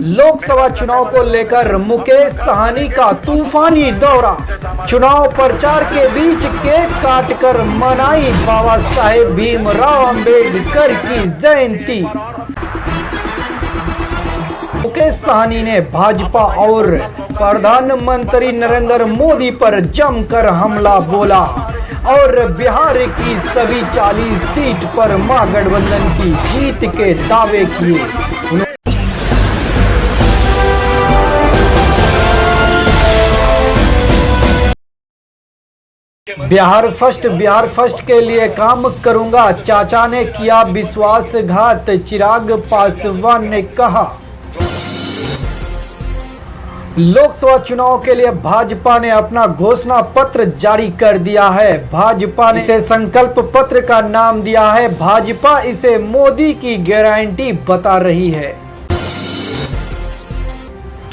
लोकसभा चुनाव को लेकर मुकेश साहनी का तूफानी दौरा। चुनाव प्रचार के बीच केक काटकर मनाई बाबा साहेब भीमराव अंबेडकर की जयंती। मुकेश साहनी ने भाजपा और प्रधानमंत्री नरेंद्र मोदी पर जमकर हमला बोला और बिहार की सभी 40 सीट पर महागठबंधन की जीत के दावे किए। बिहार फर्स्ट के लिए काम करूंगा, चाचा ने किया विश्वासघात, चिराग पासवान ने कहा। लोकसभा चुनाव के लिए भाजपा ने अपना घोषणा पत्र जारी कर दिया है। भाजपा ने इसे संकल्प पत्र का नाम दिया है। भाजपा इसे मोदी की गारंटी बता रही है।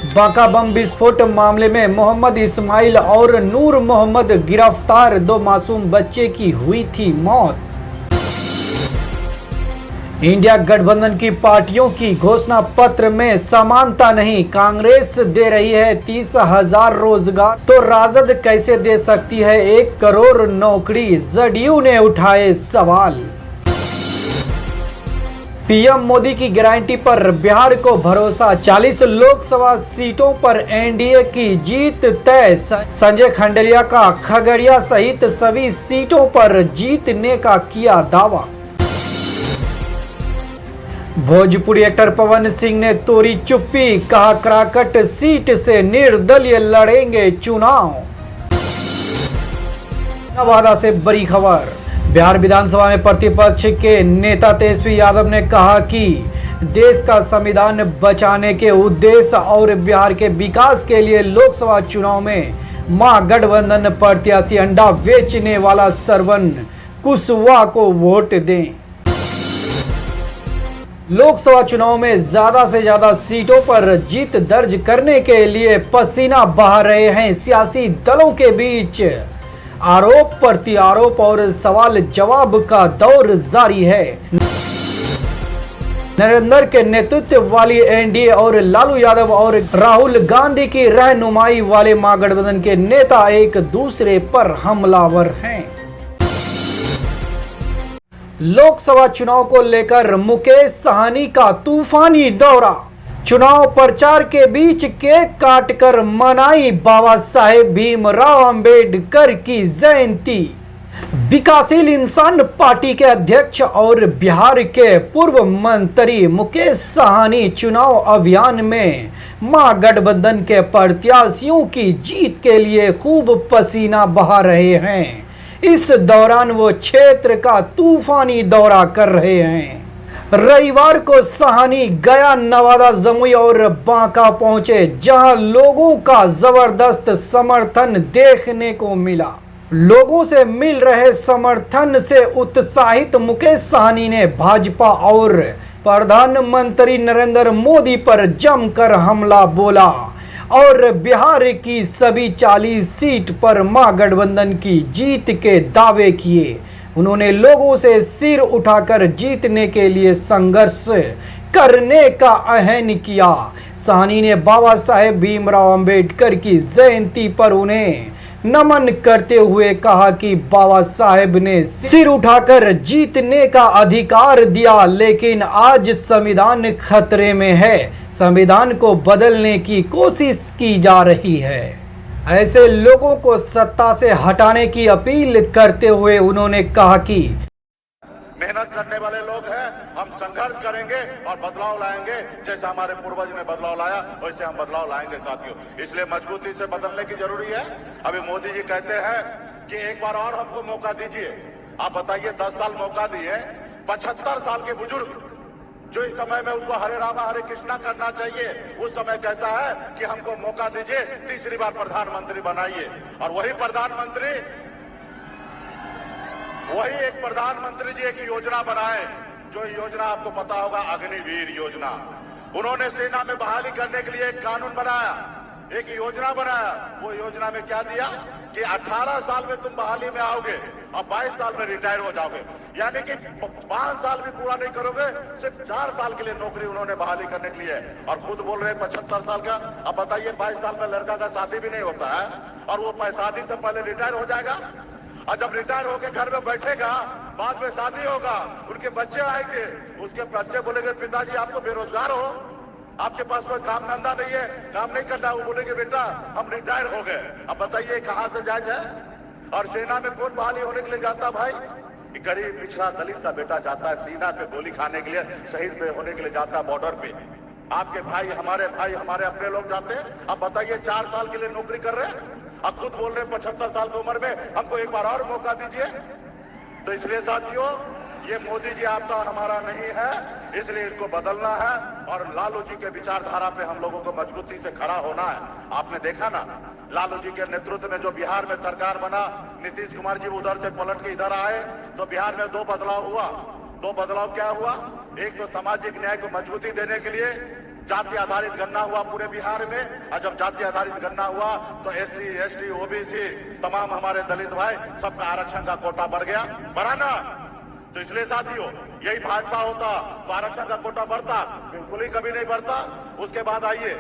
बांका बम विस्फोट मामले में मोहम्मद इस्माइल और नूर मोहम्मद गिरफ्तार, 2 मासूम बच्चे की हुई थी मौत। इंडिया गठबंधन की पार्टियों की घोषणा पत्र में समानता नहीं, कांग्रेस दे रही है 30,000 रोजगार तो राजद कैसे दे सकती है 1 करोड़ नौकरी, जदयू ने उठाए सवाल। पीएम मोदी की गारंटी पर बिहार को भरोसा, 40 लोकसभा सीटों पर एनडीए की जीत तय। संजय खंडेलिया का खगड़िया सहित सभी सीटों पर जीतने का किया दावा। भोजपुरी एक्टर पवन सिंह ने तोड़ी चुप्पी, कहा कराकट सीट से निर्दलीय लड़ेंगे चुनाव। नवादा से बड़ी खबर। बिहार विधानसभा में प्रतिपक्ष के नेता तेजस्वी यादव ने कहा कि देश का संविधान बचाने के उद्देश्य और बिहार के विकास के लिए लोकसभा चुनाव में महागठबंधन प्रत्याशी अंडा बेचने वाला श्रवण कुशवाहा को वोट दें। लोकसभा चुनाव में ज्यादा से ज्यादा सीटों पर जीत दर्ज करने के लिए पसीना बहा रहे हैं सियासी दलों के बीच आरोप प्रत्यारोप और सवाल जवाब का दौर जारी है। नरेंद्र के नेतृत्व वाली एनडीए और लालू यादव और राहुल गांधी की रहनुमाई वाले महागठबंधन के नेता एक दूसरे पर हमलावर हैं। लोकसभा चुनाव को लेकर मुकेश साहनी का तूफानी दौरा। चुनाव प्रचार के बीच केक काटकर मनाई बाबा साहेब भीमराव अंबेडकर की जयंती। विकासशील इंसान पार्टी के अध्यक्ष और बिहार के पूर्व मंत्री मुकेश साहनी चुनाव अभियान में महागठबंधन के प्रत्याशियों की जीत के लिए खूब पसीना बहा रहे हैं। इस दौरान वो क्षेत्र का तूफानी दौरा कर रहे हैं। रविवार को साहनी गया, नवादा, जमुई और बांका पहुंचे, जहां लोगों का जबरदस्त समर्थन देखने को मिला। लोगों से मिल रहे समर्थन से उत्साहित मुकेश साहनी ने भाजपा और प्रधानमंत्री नरेंद्र मोदी पर जमकर हमला बोला और बिहार की सभी 40 सीट पर महागठबंधन की जीत के दावे किए। उन्होंने लोगों से सिर उठाकर जीतने के लिए संघर्ष करने का आह्वान किया। साहनी ने बाबा साहेब भीमराव अंबेडकर की जयंती पर उन्हें नमन करते हुए कहा कि बाबा साहेब ने सिर उठाकर जीतने का अधिकार दिया, लेकिन आज संविधान खतरे में है। संविधान को बदलने की कोशिश की जा रही है। ऐसे लोगों को सत्ता से हटाने की अपील करते हुए उन्होंने कहा कि मेहनत करने वाले लोग हैं, हम संघर्ष करेंगे और बदलाव लाएंगे। जैसे हमारे पूर्वज ने बदलाव लाया वैसे हम बदलाव लाएंगे साथियों। इसलिए मजबूती से बदलने की जरूरी है। अभी मोदी जी कहते हैं कि एक बार और हमको मौका दीजिए। आप बताइए, 10 साल मौका दिए, 75 साल के बुजुर्ग जो इस समय में उसको हरे रामा हरे कृष्णा करना चाहिए, उस समय कहता है कि हमको मौका दीजिए, तीसरी बार प्रधानमंत्री बनाइए। और वही एक प्रधानमंत्री जी एक योजना बनाए, जो योजना आपको पता होगा, अग्निवीर योजना। उन्होंने सेना में बहाली करने के लिए एक कानून बनाया, एक योजना बनाया। वो योजना में क्या दिया कि 18 साल में तुम बहाली में आओगे और 22 साल में रिटायर हो जाओगे। यानी कि 5 साल भी पूरा नहीं करोगे, सिर्फ 4 साल के लिए नौकरी उन्होंने बहाली करने के लिए, और खुद बोल रहे हैं 75 साल का। अब बताइए 22 साल में लड़का का शादी भी नहीं होता है और वो शादी से पहले रिटायर हो जाएगा, और जब रिटायर होकर घर में बैठेगा, बाद में शादी होगा, उनके बच्चे आएंगे, उसके बच्चे बोलेंगे पिताजी आप तो बेरोजगार हो, आपके पास कोई काम धंधा नहीं है, काम नहीं करना। वो बोलेंगे बेटा हम रिटायर हो गए। अब बताइए कहां से जायज है? और सेना में कौन बहाली होने के लिए जाता भाई? गरीब पिछड़ा दलित का बेटा जाता है सीना पे गोली खाने के लिए, शहीद पे होने के लिए जाता है बॉर्डर पे। आपके भाई हमारे अपने लोग जाते हैं। अब बताइए 4 साल के लिए नौकरी कर रहे हैं, अब खुद बोल रहे हैं 75 साल की उम्र में हमको एक बार और मौका दीजिए। तो इसलिए साथियों, ये मोदी जी आपका हमारा नहीं है, इसलिए इनको बदलना है और लालू जी के विचारधारा पे हम लोगों को मजबूती से खड़ा होना है। आपने देखा ना, लालू जी के नेतृत्व में जो बिहार में सरकार बना, नीतीश कुमार जी उधर से पलट के इधर आए तो बिहार में 2 बदलाव हुआ। 2 बदलाव क्या हुआ? एक तो सामाजिक न्याय को मजबूती देने के लिए जाति आधारित गणना हुआ पूरे बिहार में, और जब जाति आधारित गणना हुआ तो SC, ST, OBC तमाम हमारे दलित भाई सबका आरक्षण का कोटा बढ़ गया, बढ़ा ना? तो इसलिए साथियों, यही भाजपा होता तो आरक्षण का कोटा बढ़ता? बिल्कुल ही कभी नहीं बढ़ता। उसके बाद आइए